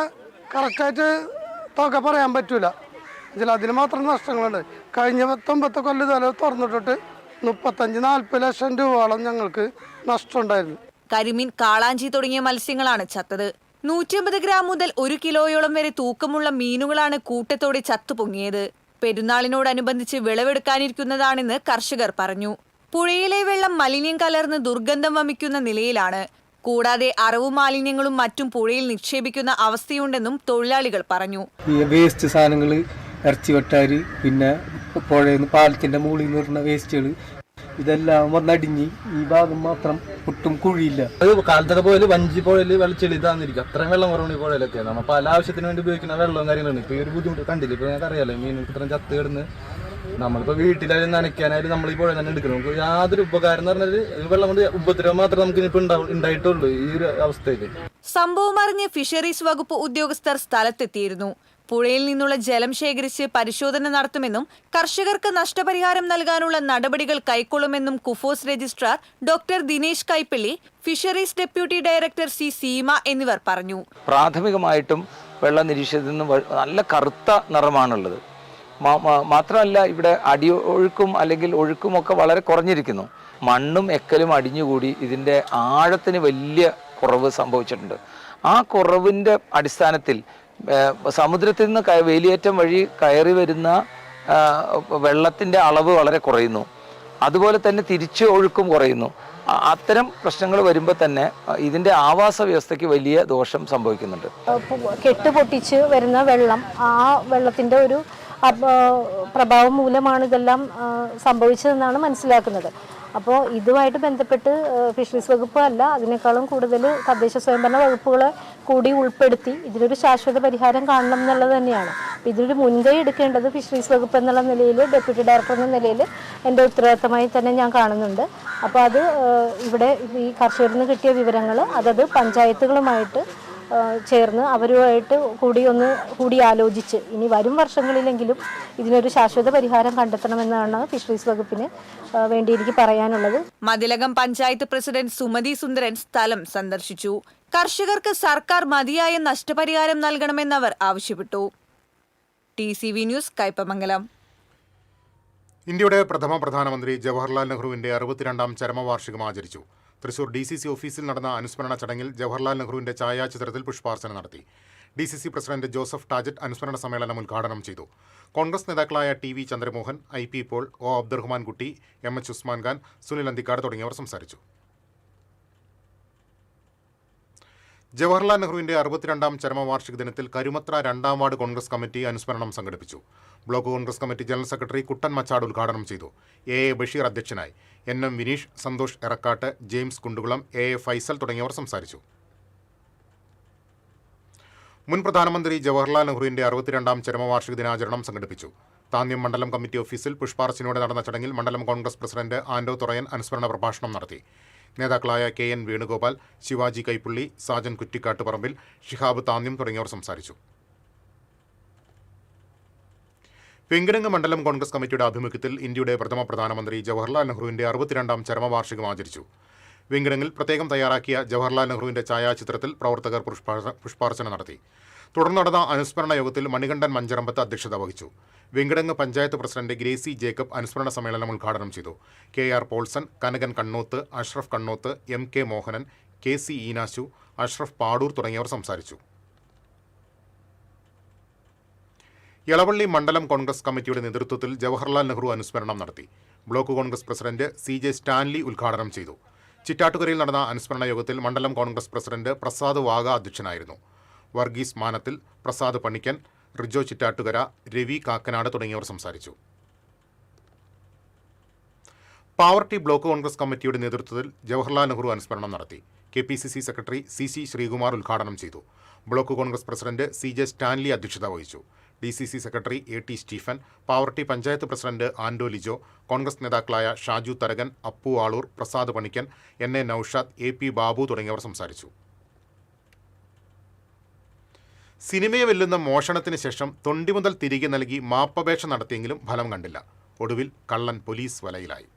കറക്റ്റായിട്ട് തുക പറയാൻ പറ്റൂല. അതിന് മാത്രം നഷ്ടങ്ങളുണ്ട്. കഴിഞ്ഞ 19 കൊല്ലം തല തുറന്നിട്ടിട്ട് 35-40 ലക്ഷം രൂപയോളം ഞങ്ങൾക്ക് നഷ്ടമുണ്ടായിരുന്നു. കരിമീൻ, കാളാഞ്ചി തുടങ്ങിയ മത്സ്യങ്ങളാണ് ചത്തത്. 150 ഗ്രാം മുതൽ 1 കിലോയോളം വരെ തൂക്കമുള്ള മീനുകളാണ് കൂട്ടത്തോടെ ചത്തുപൊങ്ങിയത്. പെരുന്നാളിനോടനുബന്ധിച്ച് വിളവെടുക്കാനിരിക്കുന്നതാണെന്ന് കർഷകർ പറഞ്ഞു. പുഴയിലെ വെള്ളം മലിനം കലർന്ന് ദുർഗന്ധം വമിക്കുന്ന നിലയിലാണ്. കൂടാതെ അറവു മാലിന്യങ്ങളും മറ്റും പുഴയിൽ നിക്ഷേപിക്കുന്ന അവസ്ഥയുണ്ടെന്നും തൊഴിലാളികൾ പറഞ്ഞു. വേസ്റ്റ് സാധനങ്ങൾ, ഇറച്ചി വെട്ടാരി, പിന്നെ പുഴയിൽ നിന്ന് പാലത്തിന്റെ മുകളിൽ നിന്ന് വരുന്ന വേസ്റ്റുകൾ, ഇതെല്ലാം വന്നടിഞ്ഞ് ഈ ഭാഗം മാത്രം ഒട്ടും കുഴിയില്ല. അത് കാലത്തൊക്കെ പോയാൽ വഞ്ചി പുഴയിൽ വെള്ളച്ചെളിതാന്നിരിക്കും. അത്രയും വെള്ളം കുറവുണ്ട് ഈ പുഴയിലൊക്കെ. നമ്മൾ പല ആവശ്യത്തിന് വേണ്ടി ഉപയോഗിക്കുന്ന വെള്ളവും കാര്യങ്ങളാണ്. ഇപ്പോൾ ഈ ഒരു ബുദ്ധിമുട്ട് കണ്ടില്ല. ഇപ്പോൾ ഞങ്ങൾക്ക് അറിയാലോ, മീനുകൾക്ക് ഇത്രയും ചത്ത് കിടന്ന് നമ്മളിപ്പോൾ വീട്ടിലായാലും നനയ്ക്കാനായാലും നമ്മൾ ഈ പുഴ തന്നെ എടുക്കണം. നമുക്ക് യാതൊരു ഉപകാരം എന്ന് പറഞ്ഞാൽ വെള്ളം കൊണ്ട് ഉപദ്രവം മാത്രമേ നമുക്ക് ഇനിയിപ്പോൾ ഉണ്ടായിട്ടുള്ളൂ ഈ ഒരു അവസ്ഥയിൽ. സംഭവം അറിഞ്ഞ് ഫിഷറീസ് വകുപ്പ് ഉദ്യോഗസ്ഥർ സ്ഥലത്തെത്തിയിരുന്നു. പുഴയിൽ നിന്നുള്ള ജലം ശേഖരിച്ച് പരിശോധന നടത്തുമെന്നും കർഷകർക്ക് നഷ്ടപരിഹാരം നൽകാനുള്ള നടപടികൾ കൈക്കൊള്ളുമെന്നും KUFOS registrar doctor Dinesh Kaippally, fisheries deputy director C Seema എന്നിവർ പറഞ്ഞു. പ്രാഥമികമായിട്ടും വെള്ള നിരീക്ഷണത്തിൽ നിന്ന് നല്ല കറുത്ത നിറമാണുള്ളത്. മാത്രമല്ല, ഇവിടെ അടിയൊഴുക്കും അല്ലെങ്കിൽ ഒഴുക്കുമൊക്കെ വളരെ കുറഞ്ഞിരിക്കുന്നു. മണ്ണും എക്കലും അടിഞ്ഞുകൂടി ഇതിൻ്റെ ആഴത്തിന് വലിയ കുറവ് സംഭവിച്ചിട്ടുണ്ട്. ആ കുറവിൻ്റെ അടിസ്ഥാനത്തിൽ സമുദ്രത്തിൽ നിന്ന് വേലിയേറ്റം വഴി കയറി വരുന്ന വെള്ളത്തിൻ്റെ അളവ് വളരെ കുറയുന്നു. അതുപോലെ തന്നെ തിരിച്ചു ഒഴുക്കും കുറയുന്നു. അത്തരം പ്രശ്നങ്ങൾ വരുമ്പോൾ തന്നെ ഇതിൻ്റെ ആവാസ വ്യവസ്ഥയ്ക്ക് വലിയ ദോഷം സംഭവിക്കുന്നുണ്ട്. കെട്ടുപൊട്ടിച്ച് വരുന്ന വെള്ളം, ആ വെള്ളത്തിൻ്റെ ഒരു പ്രഭാവം മൂലമാണ് ഇതെല്ലാം സംഭവിച്ചതെന്നാണ് മനസ്സിലാക്കുന്നത്. അപ്പോൾ ഇതുമായിട്ട് ബന്ധപ്പെട്ട് ഫിഷറീസ് വകുപ്പ് അല്ല, അതിനേക്കാളും കൂടുതൽ തദ്ദേശ സ്വയംഭരണ വകുപ്പുകളെ കൂടി ഉൾപ്പെടുത്തി ഇതിനൊരു ശാശ്വത പരിഹാരം കാണണം എന്നുള്ളത് തന്നെയാണ്. അപ്പോൾ ഇതിനൊരു മുൻകൈ എടുക്കേണ്ടത് ഫിഷറീസ് വകുപ്പ് എന്നുള്ള നിലയിൽ, ഡെപ്യൂട്ടി ഡയറക്ടർ എന്ന നിലയിൽ എൻ്റെ ഉത്തരവാദിത്തമായി തന്നെ ഞാൻ കാണുന്നുണ്ട്. അപ്പോൾ അത് ഇവിടെ ഈ കർഷകരിൽ നിന്ന് കിട്ടിയ വിവരങ്ങൾ അതത് പഞ്ചായത്തുകളുമായിട്ട് ചേർന്ന് അവരുമായിട്ട് കൂടി ആലോചിച്ച് ഇനി വരും വർഷങ്ങളിലെങ്കിലും ഇതിനൊരു ശാശ്വത പരിഹാരം കണ്ടെത്തണമെന്നാണ് ഫിഷറീസ് വകുപ്പിന് വേണ്ടി എനിക്ക് പറയാനുള്ളത്. മതിലകം പഞ്ചായത്ത് പ്രസിഡന്റ് സുമതി സുന്ദരൻ സ്ഥലം സന്ദർശിച്ചു. കർഷകർക്ക് സർക്കാർ മതിയായ നഷ്ടപരിഹാരം നൽകണമെന്നവർ ആവശ്യപ്പെട്ടു. TCV news, Kaipamangalam. ഇന്ത്യയുടെ പ്രഥമ പ്രധാനമന്ത്രി ജവഹർലാൽ നെഹ്റുവിന്റെ 62ാം ചരമവാർഷികം ആചരിച്ചു. തൃശൂർ DCC ഓഫീസിൽ നടന്ന അനുസ്മരണ ചടങ്ങിൽ ജവഹർലാൽ നെഹ്റുവിന്റെ ഛായാചിത്രത്തിൽ പുഷ്പാർച്ചന നടത്തി. DCC പ്രസിഡന്റ് ജോസഫ് ടാജറ്റ് അനുസ്മരണ സമ്മേളനം ഉദ്ഘാടനം ചെയ്തു. കോൺഗ്രസ് നേതാക്കളായ TV Chandramohan, IP Paul, O Abdurahman Kutty, MH Usman Khan, Sunil Anthikad തുടങ്ങിയവർ സംസാരിച്ചു. ജവഹർലാൽ നെഹ്റുവിന്റെ 62ാം ചരമവാർഷിക ദിനത്തിൽ കരുമത്ര 2ാം വാർഡ് കോൺഗ്രസ് കമ്മിറ്റി അനുസ്മരണം സംഘടിപ്പിച്ചു. Block Congress committee general secretary Kuttan Machad ഉദ്ഘാടനം ചെയ്തു. AA ബഷീർ അധ്യക്ഷനായി. NM Vineesh, Santhosh Erakkat, James Kundukulam, AA Faisal തുടങ്ങിയവർ സംസാരിച്ചു. മുൻ പ്രധാനമന്ത്രി ജവഹർലാൽ നെഹ്റുവിന്റെ 62ാം ചരമവാർഷിക ദിനാചരണം സംഘടിപ്പിച്ചു. താന്യം മണ്ഡലം കമ്മിറ്റി ഓഫീസിൽ പുഷ്പാർച്ചനയോടെ നടന്ന ചടങ്ങിൽ മണ്ഡലം കോൺഗ്രസ് പ്രസിഡന്റ് ആൻഡോ തുറയൻ അനുസ്മരണ പ്രഭാഷണം നടത്തി. നേതാക്കളായ KN വേണുഗോപാൽ, ശിവാജി കൈപ്പുള്ളി, സാജൻ കുറ്റിക്കാട്ടുപറമ്പിൽ, ഷിഹാബ് താന്യം തുടങ്ങിയവർ സംസാരിച്ചു. വെങ്കിടങ്ങ് മണ്ഡലം കോൺഗ്രസ് കമ്മിറ്റിയുടെ ആഭിമുഖ്യത്തിൽ ഇന്ത്യയുടെ പ്രഥമ പ്രധാനമന്ത്രി ജവഹർലാൽ നെഹ്റുവിന്റെ 62ാം ചരമവാർഷികം ആചരിച്ചു. വെങ്കിടങ്ങിൽ പ്രത്യേകം തയ്യാറാക്കിയ ജവഹർലാൽ നെഹ്റുവിന്റെ ഛായാചിത്രത്തിൽ പ്രവർത്തകർ പുഷ്പാർച്ചന നടത്തി. തുടർന്ന് നടന്ന അനുസ്മരണ യോഗത്തിൽ മണികണ്ഠൻ മഞ്ചരമ്പത്ത് അധ്യക്ഷത വഹിച്ചു. Venkitangu panchayat president Gracy Jacob അനുസ്മരണ സമ്മേളനം ഉദ്ഘാടനം ചെയ്തു. KR Paulson, Kanakan Kannoth, Ashraf Kannoth, MK Mohanan, KC Eenashu, Ashraf Padur തുടങ്ങിയവർ സംസാരിച്ചു. യളവള്ളി മണ്ഡലം കോൺഗ്രസ് കമ്മിറ്റിയുടെ നേതൃത്വത്തിൽ ജവഹർലാൽ നെഹ്റു അനുസ്മരണം നടത്തി. Block Congress president CJ Stanley ഉദ്ഘാടനം ചെയ്തു. ചിറ്റാട്ടുകരയിൽ നടന്ന അനുസ്മരണ യോഗത്തിൽ മണ്ഡലം കോൺഗ്രസ് പ്രസിഡന്റ് പ്രസാദ് വാഗ അധ്യക്ഷനായിരുന്നു. വർഗീസ് മാനത്തിൽ, പ്രസാദ് പണിക്കൻ, റിജോ ചിറ്റാട്ടുകര, രവി കാക്കനാട് തുടങ്ങിയവർ സംസാരിച്ചു. പാവർട്ടി ബ്ലോക്ക് കോൺഗ്രസ് കമ്മിറ്റിയുടെ നേതൃത്വത്തിൽ ജവഹർലാൽ നെഹ്റു അനുസ്മരണം നടത്തി. KPCC സെക്രട്ടറി CC ശ്രീകുമാർ ഉദ്ഘാടനം ചെയ്തു. Block Congress president CJ Stanley അധ്യക്ഷത വഹിച്ചു. DCC secretary AT Stephen, Pavaratty panchayat president Anto Lijo, Congress നേതാക്കളായ ഷാജു തരകൻ, അപ്പു ആളൂർ, പ്രസാദ് പണിക്കൻ, NA നൌഷാദ്, AP ബാബു തുടങ്ങിയവർ സംസാരിച്ചു. സിനിമയെ വെല്ലുന്ന മോഷണത്തിന് ശേഷം തൊണ്ടി മുതൽ തിരികെ നൽകി മാപ്പപേക്ഷ നടത്തിയെങ്കിലും ഫലം കണ്ടില്ല. ഒടുവിൽ കള്ളൻ പോലീസ് വലയിലായി.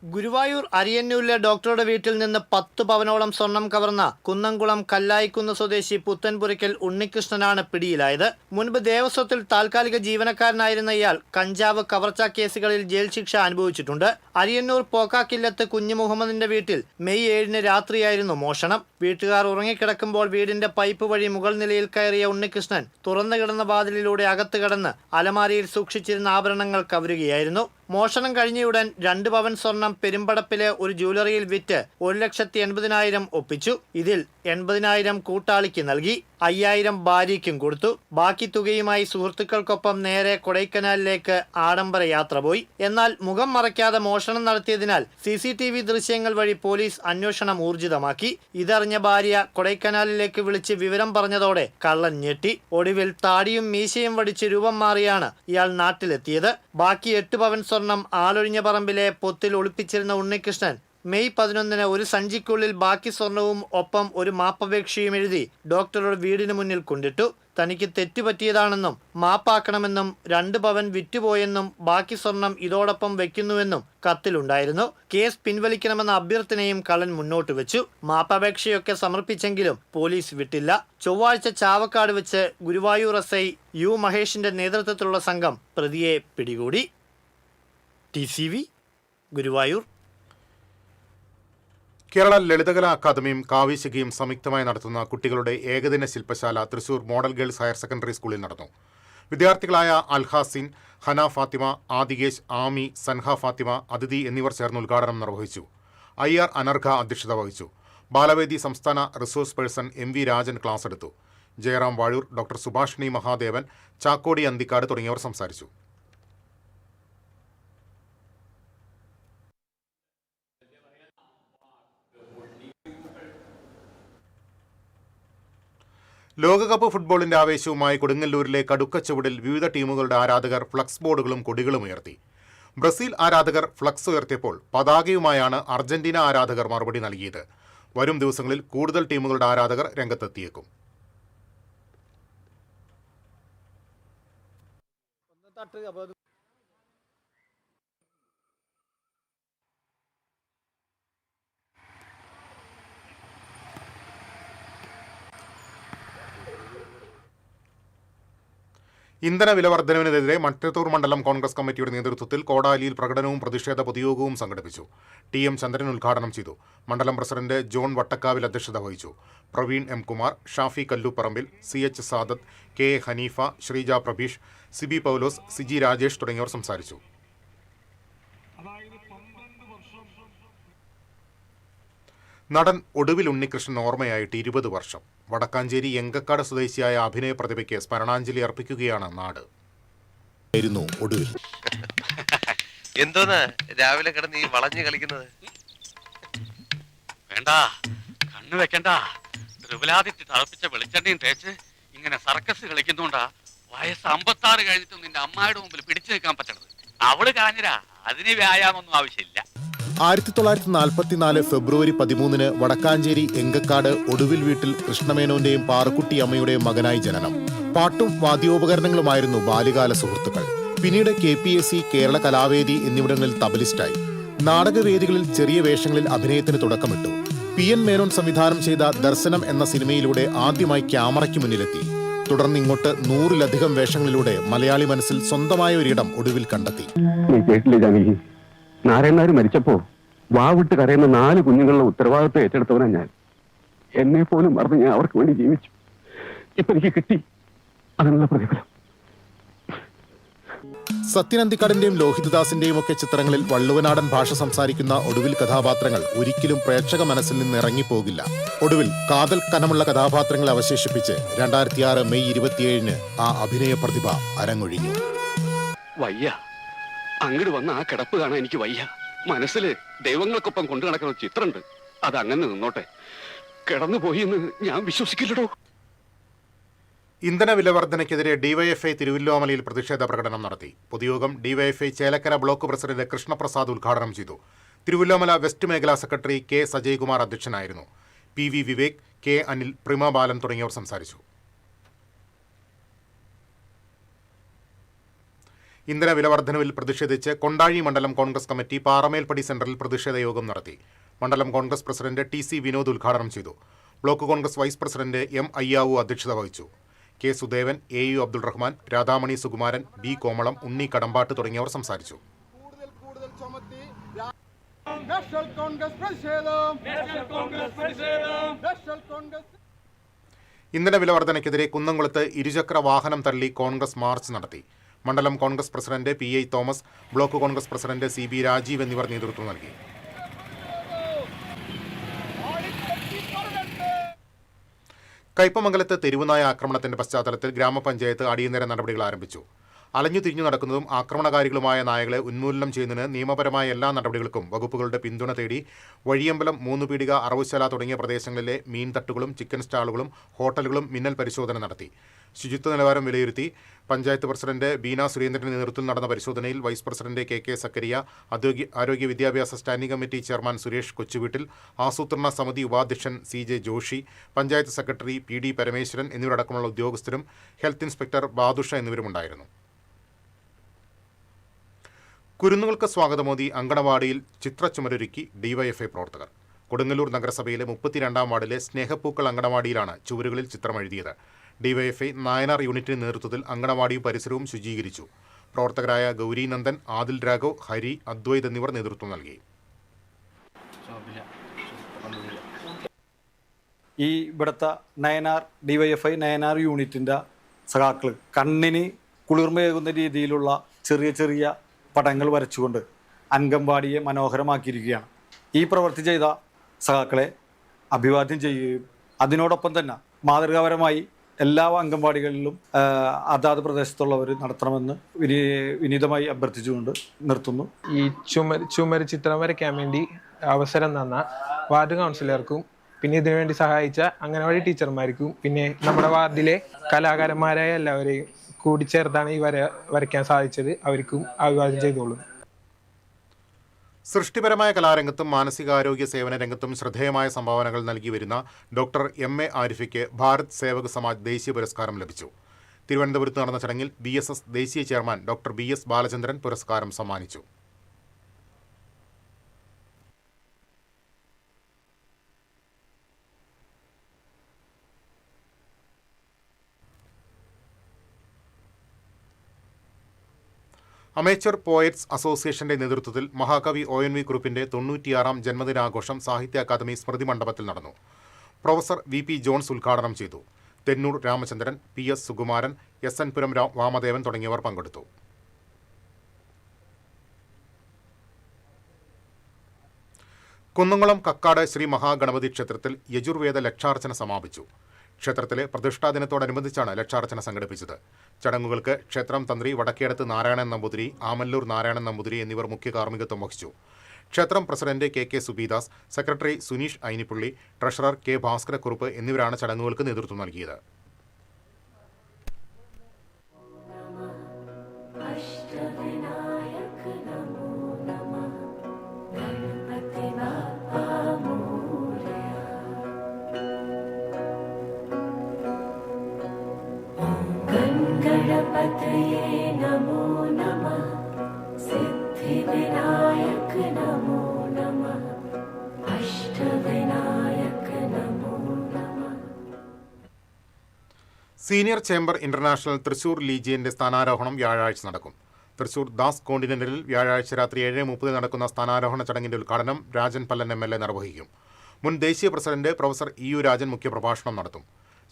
ഗുരുവായൂർ അരിയന്നൂരിലെ ഡോക്ടറുടെ വീട്ടിൽ നിന്ന് 10 പവനോളം സ്വർണം കവർന്ന കുന്നംകുളം കല്ലായിക്കുന്ന് സ്വദേശി പുത്തൻപുരയ്ക്കൽ ഉണ്ണികൃഷ്ണനാണ് പിടിയിലായത്. മുൻപ് ദേവസ്വത്തിൽ താൽക്കാലിക ജീവനക്കാരനായിരുന്ന ഇയാൾ കഞ്ചാവ് കവർച്ചാ കേസുകളിൽ ജയിൽ ശിക്ഷ അനുഭവിച്ചിട്ടുണ്ട്. അരിയന്നൂർ പോക്കാക്കില്ലത്ത് കുഞ്ഞു മുഹമ്മദിന്റെ വീട്ടിൽ മെയ് 7-ന് രാത്രിയായിരുന്നു മോഷണം. വീട്ടുകാർ ഉറങ്ങിക്കിടക്കുമ്പോൾ വീടിന്റെ പൈപ്പ് വഴി മുകൾ നിലയിൽ കയറിയ ഉണ്ണികൃഷ്ണൻ തുറന്നു കിടന്ന വാതിലിലൂടെ അകത്ത് കടന്ന് അലമാരിയിൽ സൂക്ഷിച്ചിരുന്ന ആഭരണങ്ങൾ കവരുകയായിരുന്നു. മോഷണം കഴിഞ്ഞയുടൻ 2 പവൻ സ്വർണം പെരുമ്പടപ്പിലെ ഒരു ജ്വല്ലറിയിൽ വിറ്റ് 1,80,000 ഒപ്പിച്ചു. ഇതിൽ 80,000 കൂട്ടാളിക്ക് നൽകി, 5,000 ഭാര്യയ്ക്കും കൊടുത്തു. ബാക്കി തുകയുമായി സുഹൃത്തുക്കൾക്കൊപ്പം നേരെ കൊടൈക്കനാലിലേക്ക് ആഡംബര യാത്ര പോയി. എന്നാൽ മുഖം മറയ്ക്കാതെ മോഷണം നടത്തിയതിനാൽ CCTV ദൃശ്യങ്ങൾ വഴി പോലീസ് അന്വേഷണം ഊർജിതമാക്കി. ഇതറിഞ്ഞ ഭാര്യ കൊടൈക്കനാലിലേക്ക് വിളിച്ച് വിവരം പറഞ്ഞതോടെ കള്ളൻ ഞെട്ടി. ഒടുവിൽ താടിയും മീശയും വടിച്ച് രൂപം മാറിയാണ് ഇയാൾ നാട്ടിലെത്തിയത്. ബാക്കി 8 പവൻ സ്വർണം ആളൊഴിഞ്ഞ പറമ്പിലെ പൊത്തിൽ ഒളിപ്പിച്ചിരുന്ന ഉണ്ണികൃഷ്ണൻ മെയ് 11-ന് ഒരു സഞ്ചിക്കുള്ളിൽ ബാക്കി സ്വർണവും ഒപ്പം ഒരു മാപ്പപേക്ഷയും എഴുതി ഡോക്ടറുടെ വീടിന് മുന്നിൽ കൊണ്ടിട്ടു. തനിക്ക് തെറ്റുപറ്റിയതാണെന്നും മാപ്പാക്കണമെന്നും 2 പവൻ വിറ്റുപോയെന്നും ബാക്കി സ്വർണം ഇതോടൊപ്പം വെക്കുന്നുവെന്നും കത്തിലുണ്ടായിരുന്നു. കേസ് പിൻവലിക്കണമെന്ന അഭ്യർത്ഥനയും കള്ളൻ മുന്നോട്ട് വെച്ചു. മാപ്പപേക്ഷയൊക്കെ സമർപ്പിച്ചെങ്കിലും പോലീസ് വിട്ടില്ല. ചൊവ്വാഴ്ച ചാവക്കാട് വെച്ച് ഗുരുവായൂർ SI U മഹേഷിന്റെ നേതൃത്വത്തിലുള്ള സംഘം പ്രതിയെ പിടികൂടി. TCV ഗുരുവായൂർ. കേരള ലളിതകലാ അക്കാദമിയും കാവ്യശിഖയും സംയുക്തമായി നടത്തുന്ന കുട്ടികളുടെ ഏകദിന ശില്പശാല Thrissur model girls higher secondary സ്കൂളിൽ നടന്നു. വിദ്യാർത്ഥികളായ അൽഹാസിൻ, ഹന ഫാത്തിമ, ആദികേശ്, ആമി, സൻഹ ഫാത്തിമ, അതിഥി എന്നിവർ ചേർന്ന് ഉദ്ഘാടനം നിർവഹിച്ചു. IR അനർഘ അധ്യക്ഷത വഹിച്ചു. ബാലവേദി സംസ്ഥാന resource person MV Rajan class എടുത്തു. ജയറാം വാഴൂർ, ഡോക്ടർ സുഭാഷിണി മഹാദേവൻ, ചാക്കോടി അന്തിക്കാട് തുടങ്ങിയവർ സംസാരിച്ചു. ലോകകപ്പ് ഫുട്ബോളിന്റെ ആവേശവുമായി കൊടുങ്ങല്ലൂരിലെ കടുക്കച്ചുവടിൽ വിവിധ ടീമുകളുടെ ആരാധകർ ഫ്ലക്സ് ബോർഡുകളും കൊടികളും ഉയർത്തി. ബ്രസീൽ ആരാധകർ ഫ്ലക്സ് ഉയർത്തിയപ്പോൾ പതാകയുമായാണ് അർജന്റീന ആരാധകർ മറുപടി നൽകിയത്. വരും ദിവസങ്ങളിൽ കൂടുതൽ ടീമുകളുടെ ആരാധകർ രംഗത്തെത്തിയേക്കും. ഇന്ധന വില വർധനവിനെതിരെ മട്ടത്തൂർ മണ്ഡലം കോൺഗ്രസ് കമ്മിറ്റിയുടെ നേതൃത്വത്തിൽ കോടാലിയിൽ പ്രകടനവും പ്രതിഷേധ പൊതുയോഗവും സംഘടിപ്പിച്ചു. TM ചന്ദ്രൻ ഉദ്ഘാടനം ചെയ്തു. മണ്ഡലം പ്രസിഡന്റ് ജോൺ വട്ടക്കാവിൽ അധ്യക്ഷത വഹിച്ചു. Praveen M. Kumar, Shafi കല്ലുപ്പറമ്പിൽ, CH Sadath, K. Haneefa, Sreeja Prabheesh, Sibi പൗലോസ്, സിജി രാജേഷ് തുടങ്ങിയവർ സംസാരിച്ചു. നടൻ ഒടുവിൽ ഉണ്ണികൃഷ്ണൻ ഓർമ്മയായിട്ട് 20 വർഷം. വടക്കാഞ്ചേരി എങ്കക്കാട് സ്വദേശിയായ അഭിനയ പ്രതിഭയ്ക്ക് സ്മരണാഞ്ജലി അർപ്പിക്കുകയാണ് നാട്. ഒടുവിൽ എന്തോന്ന് രാവിലെ കിടന്ന് ഈ വളഞ്ഞു കളിക്കുന്നത്? വേണ്ട, കണ്ണു വെക്കണ്ട. ത്രിപുലാദിത്യ തളപ്പിച്ച വെളിച്ചെണ്ണയും തേച്ച് ഇങ്ങനെ സർക്കസ് കളിക്കുന്നുണ്ടാ വയസ്സ് 56 കഴിഞ്ഞിട്ടും നിന്റെ അമ്മായിയുടെ മുമ്പിൽ പിടിച്ചു നിൽക്കാൻ പറ്റണത്. അവള് കാഞ്ഞിരാ, അതിന് വ്യായാമൊന്നും ആവശ്യമില്ല. 1944 ഫെബ്രുവരി 13 വടക്കാഞ്ചേരി എങ്കക്കാട് ഒടുവിൽ വീട്ടിൽ കൃഷ്ണമേനോന്റെയും പാറക്കുട്ടി അമ്മയുടെയും മകനായി ജനനം. പാട്ടും വാദ്യോപകരണങ്ങളുമായിരുന്നു ബാല്യകാല സുഹൃത്തുക്കൾ. പിന്നീട് KPSC, കേരള കലാവേദി എന്നിവിടങ്ങളിൽ തബലിസ്റ്റായി. നാടകവേദികളിൽ ചെറിയ വേഷങ്ങളിൽ അഭിനയത്തിന് തുടക്കമിട്ടു. PN മേനോൻ സംവിധാനം ചെയ്ത ദർശനം എന്ന സിനിമയിലൂടെ ആദ്യമായി ക്യാമറയ്ക്ക് മുന്നിലെത്തി. തുടർന്ന് ഇങ്ങോട്ട് 100-ലധികം വേഷങ്ങളിലൂടെ മലയാളി മനസ്സിൽ സ്വന്തമായ ഒരിടം ഒടുവിൽ കണ്ടെത്തി. നാരായണനാര് മരിച്ചപ്പോ വാവിട്ട് കരയുന്ന 4 കുഞ്ഞുങ്ങളുടെ ഉത്തരവാദിത്വം ഏറ്റെടുത്തവനാ ഞാൻ. എന്നെ പോലും മറന്ന് ഞാൻ അവർക്ക് വേണ്ടി ജീവിച്ചു. ഇപ്പൊ എനിക്ക് കിട്ടി അതിനുള്ള പ്രതിഫലം. സത്യനന്ദിക്കാടിന്റെയും ലോഹിതദാസിന്റെയും ഒക്കെ ചിത്രങ്ങളിൽ വള്ളുവനാടൻ ഭാഷ സംസാരിക്കുന്ന ഒടുവിൽ കഥാപാത്രങ്ങൾ ഒരിക്കലും പ്രേക്ഷക മനസ്സിൽ നിന്ന് ഇറങ്ങിപ്പോകില്ല. ഒടുവിൽ കാതൽ കനമുള്ള കഥാപാത്രങ്ങളെ അവശേഷിപ്പിച്ച് 2006 മെയ് 27 ആ അഭിനയ പ്രതിഭ അരങ്ങൊഴിഞ്ഞു. വയ്യ, അങ്ങോട്ട് വന്ന ആ കിടപ്പ് കാണാൻ എനിക്ക് വയ്യ. മനസ്സിൽ ദൈവങ്ങൾക്കൊപ്പം കൊണ്ടു നടക്കുന്ന ചിത്രമുണ്ട്, അത് അങ്ങനെ നിന്നോട്ടെ. കിടന്നുപോയി എന്ന് ഞാൻ വിശ്വസിക്കില്ലടോ. ഇന്ധന വില വർധനയ്ക്കെതിരെ ഡിവൈഎഫ്ഐ തിരുവല്ലോമലയിൽ പ്രതിഷേധ പ്രകടനം നടത്തി. പൊതുയോഗം DYFI Chelakkara block president Krishnaprasad ഉദ്ഘാടനം ചെയ്തു. തിരുവല്ലോമല വെസ്റ്റ് മേഖലാ സെക്രട്ടറി K. സജയ്കുമാർ അധ്യക്ഷനായിരുന്നു. PV Vivek, K. അനിൽ, പ്രിമ ബാലൻ തുടങ്ങിയവർ സംസാരിച്ചു. ഇന്ധന വില വർധനവിൽ പ്രതിഷേധിച്ച് കൊണ്ടാഴി മണ്ഡലം കോൺഗ്രസ് കമ്മിറ്റി പാറമേൽപ്പടി സെന്ററിൽ പ്രതിഷേധ യോഗം നടത്തി. മണ്ഡലം കോൺഗ്രസ് പ്രസിഡന്റ് TC വിനോദ് ഉദ്ഘാടനം ചെയ്തു. Block Congress vice president M. Ayyavu അധ്യക്ഷത വഹിച്ചു. K. Sudevan, AU Abdul Rahman, Radhamani Sukumaran, B. കോമളം, ഉണ്ണി കടമ്പാട്ട് തുടങ്ങിയവർ സംസാരിച്ചു. ഇന്ധന വില വർധനയ്ക്കെതിരെ കുന്നംകുളത്ത് ഇരുചക്ര വാഹനം തള്ളി കോൺഗ്രസ് മാർച്ച് നടത്തി. മണ്ഡലം Congress president PI Thomas, block Congress president CB Rajeev എന്നിവർ നേതൃത്വം നൽകി. കയ്പമംഗലത്ത് തെരുവുനായ ആക്രമണത്തിന്റെ പശ്ചാത്തലത്തിൽ ഗ്രാമപഞ്ചായത്ത് അടിയന്തര നടപടികൾ ആരംഭിച്ചു. അലഞ്ഞു തിരിഞ്ഞു നടക്കുന്നതും ആക്രമണകാരികളുമായ നായകളെ ഉന്മൂലനം ചെയ്യുന്നതിന് നിയമപരമായ എല്ലാ നടപടികൾക്കും വകുപ്പുകളുടെ പിന്തുണ തേടി വഴിയമ്പലം, 3 പീടിക, അറവുശാല തുടങ്ങിയ പ്രദേശങ്ങളിലെ മീൻ തട്ടുകളും ചിക്കൻ സ്റ്റാളുകളും ഹോട്ടലുകളും മിന്നൽ പരിശോധന നടത്തി. ശുചിത്വ നിലവാരം വിലയിരുത്തി. പഞ്ചായത്ത് പ്രസിഡന്റ് ബീന സുരേന്ദ്രന്റെ നേതൃത്വത്തിൽ നടന്ന പരിശോധനയിൽ വൈസ് പ്രസിഡന്റ് KK സക്കരിയ, ആരോഗ്യ വിദ്യാഭ്യാസ standing committee chairman Suresh Kochuveettil, ആസൂത്രണ സമിതി ഉപാധ്യക്ഷൻ CJ Joshy, panchayat secretary PD Parameswaran എന്നിവരടക്കമുള്ള ഉദ്യോഗസ്ഥരും ഹെൽത്ത് ഇൻസ്പെക്ടർ ബാദുഷ എന്നിവരുമുണ്ടായിരുന്നു. കുരുന്നുകൾക്ക് സ്വാഗതമോദി അങ്കണവാടിയിൽ ചിത്രച്ചുമരൊരുക്കി ഡിവൈഎഫ്ഐ പ്രവർത്തകർ. കൊടുങ്ങല്ലൂർ നഗരസഭയിലെ 32-ാം വാർഡിലെ സ്നേഹപ്പൂക്കൾ അങ്കണവാടിയിലാണ് ചുവരുകളിൽ ചിത്രമെഴുതിയത്. ഡിവൈഎഫ്ഐ നായനാർ യൂണിറ്റിന്റെ നേതൃത്വത്തിൽ അങ്കണവാടിയും പരിസരവും ശുചീകരിച്ചു. പ്രവർത്തകരായ ഗൗരി നന്ദൻ, ആദിൽ രാഘവ്, ഹരി, അദ്വൈത് എന്നിവർ നേതൃത്വം നൽകി. ഈ ഇവിടുത്തെ ഡിവൈഎഫ്ഐ നയനാർ യൂണിറ്റിൻ്റെ സഖാക്കൾ കണ്ണിന് കുളിർമയേകുന്ന രീതിയിലുള്ള ചെറിയ ചെറിയ പടങ്ങൾ വരച്ചുകൊണ്ട് അംഗൻവാടിയെ മനോഹരമാക്കിയിരിക്കുകയാണ്. ഈ പ്രവൃത്തി ചെയ്ത സഖാക്കളെ അഭിവാദ്യം ചെയ്യുകയും അതിനോടൊപ്പം തന്നെ മാതൃകാപരമായി എല്ലാ അംഗൻവാടികളിലും അതാത് പ്രദേശത്തുള്ളവർ നടത്തണമെന്ന് വിനീതമായി അഭ്യർത്ഥിച്ചുകൊണ്ട് നിർത്തുന്നു. ഈ ചുമര് ചിത്രം വരയ്ക്കാൻ വേണ്ടി അവസരം തന്ന വാർഡ് കൗൺസിലർക്കും പിന്നെ ഇതിനുവേണ്ടി സഹായിച്ച അംഗനവാടി ടീച്ചർമാർക്കും പിന്നെ നമ്മുടെ വാർഡിലെ കലാകാരന്മാരായ എല്ലാവരെയും കൂടിച്ചേർത്താണ് ഈ വരയ്ക്കാൻ സാധിച്ചത്. അവർക്കും അഭിവാദ്യം ചെയ്തോളും. സൃഷ്ടിപരമായ കലാരംഗത്തും മാനസികാരോഗ്യ സേവന രംഗത്തും ശ്രദ്ധേയമായ സംഭാവനകൾ നൽകി വരുന്ന ഡോക്ടർ എം.എ. ആരിഫയ്ക്ക് ഭാരത് സേവക് സമാജ് ദേശീയ പുരസ്കാരം ലഭിച്ചു. തിരുവനന്തപുരത്ത് നടന്ന ചടങ്ങിൽ BSS ദേശീയ ചെയർമാൻ ഡോക്ടർ BS ബാലചന്ദ്രൻ പുരസ്കാരം സമ്മാനിച്ചു. അമേച്ചർ പോയറ്റ്സ് അസോസിയേഷന്റെ നേതൃത്വത്തിൽ മഹാകവി ONV കുറുപ്പിന്റെ 96ാം ജന്മദിനാഘോഷം സാഹിത്യ അക്കാദമി സ്മൃതി മണ്ഡപത്തിൽ നടന്നു. പ്രൊഫസർ VP ജോൺസ് ഉദ്ഘാടനം ചെയ്തു. തെന്നൂർ രാമചന്ദ്രൻ, PS സുകുമാരൻ, SN പുരം വാമദേവൻ തുടങ്ങിയവർ പങ്കെടുത്തു. കുന്നംകുളം കക്കാട് ശ്രീ മഹാഗണപതി ക്ഷേത്രത്തിൽ യജുർവേദ ലക്ഷാർച്ചന സമാപിച്ചു. ക്ഷേത്രത്തിലെ പ്രതിഷ്ഠാ ദിനത്തോടനുബന്ധിച്ചാണ് ലക്ഷാർച്ചന സംഘടിപ്പിച്ചത്. ചടങ്ങുകൾക്ക് ക്ഷേത്രം തന്ത്രി വടക്കേടത്ത് നാരായണൻ നമ്പൂതിരി, ആമല്ലൂർ നാരായണൻ നമ്പൂതിരി എന്നിവർ മുഖ്യ കാർമ്മികത്വം വഹിച്ചു. ക്ഷേത്രം president KK Subeedas, secretary Suneesh Ainippully, treasurer K Bhaskarakkurup എന്നിവരാണ് ചടങ്ങുകൾക്ക് നേതൃത്വം നൽകിയത്. സീനിയർ ചേംബർ ഇന്റർനാഷണൽ തൃശൂർ ലീജിയന്റെ സ്ഥാനാരോഹണം വ്യാഴാഴ്ച നടക്കും. തൃശൂർ ദാസ് കോണ്ടിനെന്റലിൽ വ്യാഴാഴ്ച രാത്രി 7:30 നടക്കുന്ന സ്ഥാനാരോഹണ ചടങ്ങിന്റെ ഉദ്ഘാടനം രാജൻ പല്ലൻ MLA നിർവഹിക്കും. മുൻ ദേശീയ പ്രസിഡന്റ് പ്രൊഫസർ EU രാജൻ മുഖ്യപ്രഭാഷണം നടത്തും.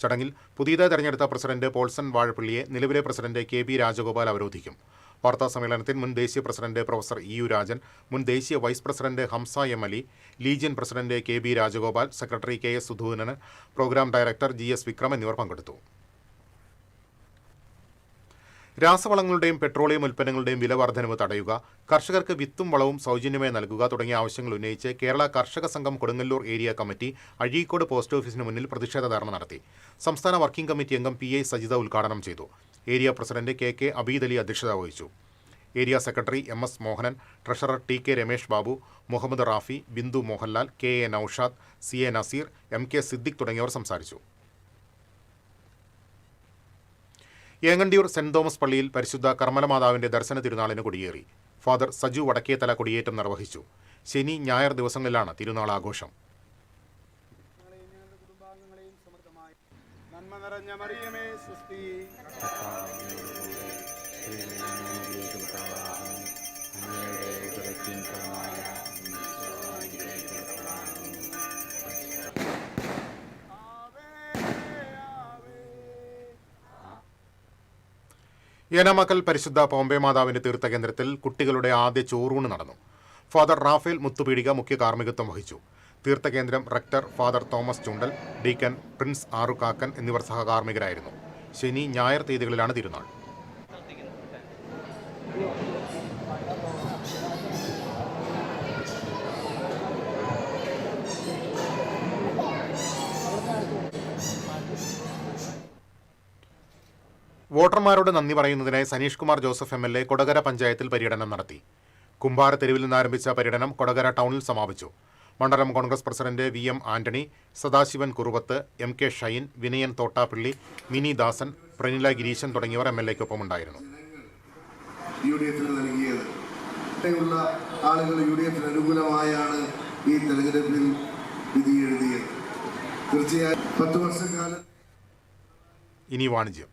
ചടങ്ങിൽ പുതിയതായി തെരഞ്ഞെടുത്ത പ്രസിഡന്റ് പോൾസൺ വാഴപ്പള്ളിയെ നിലവിലെ പ്രസിഡന്റ് KB രാജഗോപാൽ അവരോധിക്കും. വാർത്താ സമ്മേളനത്തിൽ മുൻ ദേശീയ പ്രസിഡന്റ് പ്രൊഫസർ EU രാജൻ, മുൻ ദേശീയ vice president Hamza M Ali, legion president KB Rajagopal, secretary KS Sudhoonan, programme director GS Vikram എന്നിവർ പങ്കെടുത്തു. രാസവളങ്ങളുടെയും പെട്രോളിയം ഉൽപ്പന്നങ്ങളുടെയും വില വർധനവ് തടയുക, കർഷകർക്ക് വിത്തും വളവും സൗജന്യമായി നൽകുക തുടങ്ങിയ ആവശ്യങ്ങൾ ഉന്നയിച്ച് Kerala Karshaka Sangham Kodungallur area committee Azhikode post ഓഫീസിന് മുന്നിൽ പ്രതിഷേധ ധർണ നടത്തി. സംസ്ഥാന വർക്കിംഗ് കമ്മിറ്റി അംഗം PI സജിത ഉദ്ഘാടനം ചെയ്തു. Area president KK Abeed Ali അധ്യക്ഷത വഹിച്ചു. Area secretary MS Mohanan, treasurer TK Ramesh Babu, Muhammad Rafi, Bindu Mohanlal, KA Noushad, CA Nazeer, MK Siddique തുടങ്ങിയവർ സംസാരിച്ചു. ഏങ്ങണ്ടിയൂർ സെന്റ് തോമസ് പള്ളിയിൽ പരിശുദ്ധ കർമ്മലമാതാവിന്റെ ദർശന തിരുനാളിന് കൊടിയേറി. ഫാദർ സജു വടക്കേത്തല കൊടിയേറ്റം നിർവഹിച്ചു. ശനി ഞായർ ദിവസങ്ങളിലാണ് തിരുനാൾ ആഘോഷം. ഏനാമക്കൽ പരിശുദ്ധ പോംബെ മാതാവിന്റെ തീർത്ഥകേന്ദ്രത്തിൽ കുട്ടികളുടെ ആദ്യ ചോറൂണ് നടന്നു. ഫാദർ റാഫേൽ മുത്തുപീടിക മുഖ്യ കാർമ്മികത്വം വഹിച്ചു. തീർത്ഥകേന്ദ്രം rector father Thomas Chundal, deacon prince Arukakkan എന്നിവർ സഹകാർമ്മികരായിരുന്നു. ശനി ഞായർ തീയതികളിലാണ് തിരുനാൾ. വോട്ടർമാരോട് നന്ദി പറയുന്നതിനായി സനീഷ് കുമാർ ജോസഫ് MLA കൊടകര പഞ്ചായത്തിൽ പര്യടനം നടത്തി. കുമ്പാര തെരുവിൽ നിന്നാരംഭിച്ച പര്യടനം കൊടകര ടൗണിൽ സമാപിച്ചു. മണ്ഡലം Congress president VM Antony, Sadasivan Kuruvath, MK Shine, Vinayan Thottappally, Mini Dasan, Pranila Gireesan തുടങ്ങിയവർ MLAക്കൊപ്പമുണ്ടായിരുന്നു. ആളുകൾ UDF-ന് അനുകൂലമായാണ് ഈ തെരഞ്ഞെടുപ്പിൽ വിധി എഴുതിയത്. തീർച്ചയായും 10 വർഷക്കാലം. ഇനി വാണിജ്യം.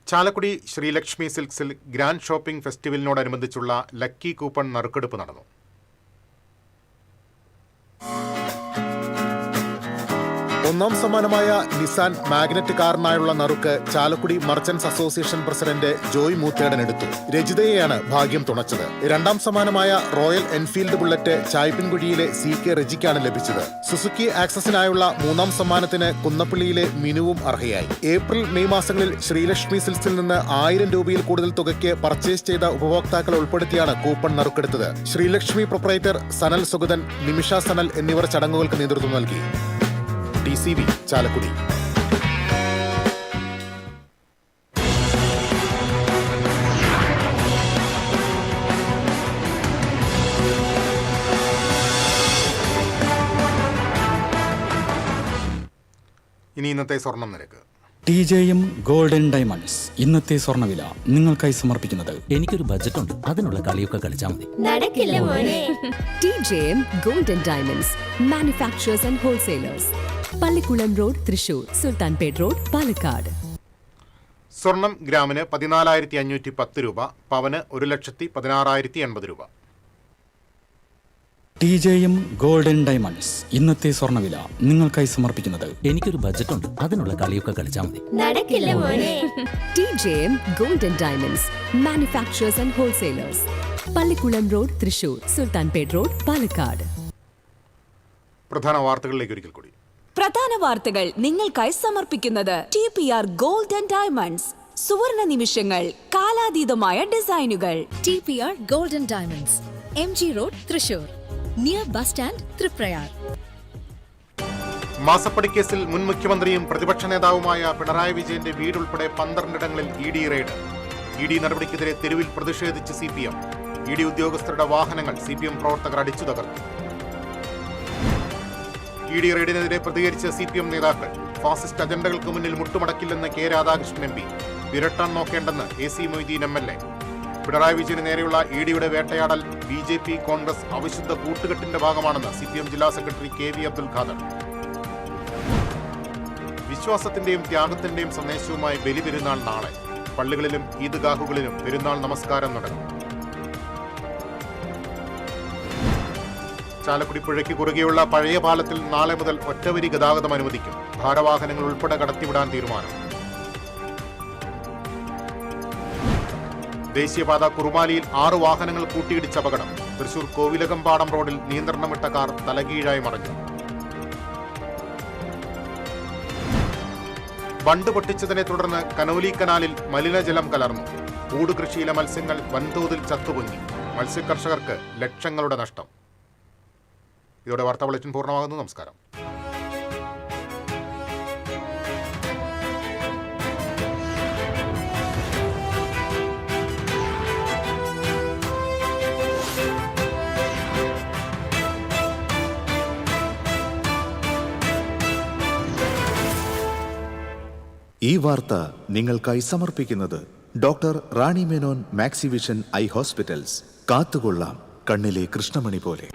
ചാലക്കുടി ശ്രീലക്ഷ്മി സിൽക്സിൽ ഗ്രാൻഡ് ഷോപ്പിംഗ് ഫെസ്റ്റിവലിനോടനുബന്ധിച്ചുള്ള ലക്കി കൂപ്പൺ നറുക്കെടുപ്പ് നടന്നു. ഒന്നാം സമ്മാനമായ നിസാൻ മാഗ്നറ്റ് കാറിനായുള്ള നറുക്ക് Chalakudy merchants association president Joy Moothedan എടുത്തു. രജിതയെയാണ് ഭാഗ്യം തുണച്ചത്. രണ്ടാം സമ്മാനമായ റോയൽ എൻഫീൽഡ് ബുള്ളറ്റ് ചായ്പിൻകുഴിയിലെ CK റെജിക്കാണ് ലഭിച്ചത്. സുസുക്കി ആക്സസിനായുള്ള മൂന്നാം സമ്മാനത്തിന് കുന്നപ്പള്ളിയിലെ മിനുവും അർഹയായി. ഏപ്രിൽ മെയ് മാസങ്ങളിൽ ശ്രീലക്ഷ്മി സിൽസിൽ നിന്ന് 1000 രൂപയിൽ കൂടുതൽ തുകയ്ക്ക് പർച്ചേസ് ചെയ്ത ഉപഭോക്താക്കളെ ഉൾപ്പെടുത്തിയാണ് കൂപ്പൺ നറുക്കെടുത്തത്. ശ്രീലക്ഷ്മി പ്രൊപ്പറേറ്റർ സനൽ സുഗതൻ, നിമിഷ സനൽ എന്നിവർ ചടങ്ങുകൾക്ക് നേതൃത്വം നൽകി. TCV ചാലക്കുടി. ഇനി ഇന്നത്തെ സ്വർണം നിരക്ക്. TJM ഗോൾഡൻ ഡയമണ്ട്സ് ഇന്നത്തെ സ്വർണ്ണവില നിങ്ങൾക്കായി സമർപ്പിക്കുന്നത്. എനിക്കൊരു ബജറ്റ് ഉണ്ട്, അതിനുള്ള കളിയൊക്കെ കളിച്ചാൽ മതി. നടക്കില്ല മോനെ. TJM golden diamonds manufacturers and wholesalers, Pallikulam road, Thrissur, Sultanpet road, Palakkad. സ്വർണം ഗ്രാമിന് 14,510 രൂപ, പവന് 1,16,080 രൂപ. TJM ഗോൾഡൻ ഡയമണ്ട്സ് ഇന്നത്തെ സ്വർണ്ണവില നിങ്ങൾക്കായി സമർപ്പിക്കുന്നത്. എനിക്കൊരു ബജറ്റ് ഉണ്ട്, അതിനുള്ള കളിയൊക്കെ കളിച്ചാൽ മതി. നടക്കില്ല മോനെ. TJM golden diamonds manufacturers and wholesalers, Pallikulam road, Thrissur, Sultanpet road, Palakkad. പ്രധാന വാർത്തകളിലേക്ക് ഒരിക്കൽ കൂടി. പ്രധാന വാർത്തകൾ നിങ്ങൾക്കായി സമർപ്പിക്കുന്നത് TPR ഗോൾഡ് ആൻഡ് ഡയമണ്ട്സ്. സുവർണ നിമിഷങ്ങൾ, കാലാതീതമായ ഡിസൈനുകൾ. TPR golden diamonds, MG road, Thrissur, near bus stand, Triprayar. മാസപ്പടി കേസിൽ മുൻ മുഖ്യമന്ത്രിയും പ്രതിപക്ഷ നേതാവുമായ പിണറായി വിജയന്റെ വീടുൾപ്പെടെ 12ഇടങ്ങളിൽ ED റെയ്ഡ്. ED നടപടിക്കെതിരെ തെരുവിൽ പ്രതിഷേധിച്ച് CPM. ED ഉദ്യോഗസ്ഥരുടെ വാഹനങ്ങൾ CPM പ്രവർത്തകർ അടിച്ചു തകർത്തു. ED റെയ്ഡിനെതിരെ പ്രതികരിച്ച CPM നേതാക്കൾ ഫാസിസ്റ്റ് അജണ്ടകൾക്ക് മുന്നിൽ മുട്ടുമടക്കില്ലെന്ന് K Radhakrishnan MP. വിരട്ടാൻ നോക്കേണ്ടെന്ന് AC Moideen MLA. Pinarayi വിജയന് നേരെയുള്ള EDയുടെ വേട്ടയാടൽ BJP കോൺഗ്രസ് അവിശുദ്ധ കൂട്ടുകെട്ടിന്റെ ഭാഗമാണെന്ന് CPM ജില്ലാ സെക്രട്ടറി KV അബ്ദുൽ ഖാദർ. വിശ്വാസത്തിന്റെയും ത്യാഗത്തിന്റെയും സന്ദേശവുമായി ബലിപെരുന്നാൾ നാളെ. പള്ളികളിലും ഈദ്ഗാഹുകളിലും പെരുന്നാൾ നമസ്കാരം നടക്കും. ചാലക്കുടി പുഴയ്ക്ക് കുറുകെയുള്ള പഴയ പാലത്തിൽ നാളെ മുതൽ ഒറ്റവരി ഗതാഗതം അനുവദിക്കും. ഭാരവാഹനങ്ങൾ ഉൾപ്പെടെ കടത്തിവിടാൻ തീരുമാനം. ദേശീയപാത കുറുമാലിയിൽ 6 വാഹനങ്ങൾ കൂട്ടിയിടിച്ച അപകടം. തൃശൂർ കോവിലകമ്പാടം റോഡിൽ നിയന്ത്രണം വിട്ട കാർ തലകീഴായി മറിഞ്ഞു. ബണ്ട് പൊട്ടിച്ചതിനെ തുടർന്ന് കനോലി കനാലിൽ മലിനജലം കലർന്നു. കൂട് കൃഷിയിലെ മത്സ്യങ്ങൾ വൻതോതിൽ ചത്തുപൊങ്ങി. മത്സ്യകർഷകർക്ക് ലക്ഷങ്ങളുടെ നഷ്ടം. ഇതോടെ വാർത്താ ബുള്ളറ്റിൻ പൂർണ്ണമാകുന്നു. നമസ്കാരം. ഈ വാർത്ത നിങ്ങൾക്കായി സമർപ്പിക്കുന്നത് doctor Rani Menon Maxivision I hospitals. കാത്തുകൊള്ളാം കണ്ണിലെ കൃഷ്ണമണി പോലെ.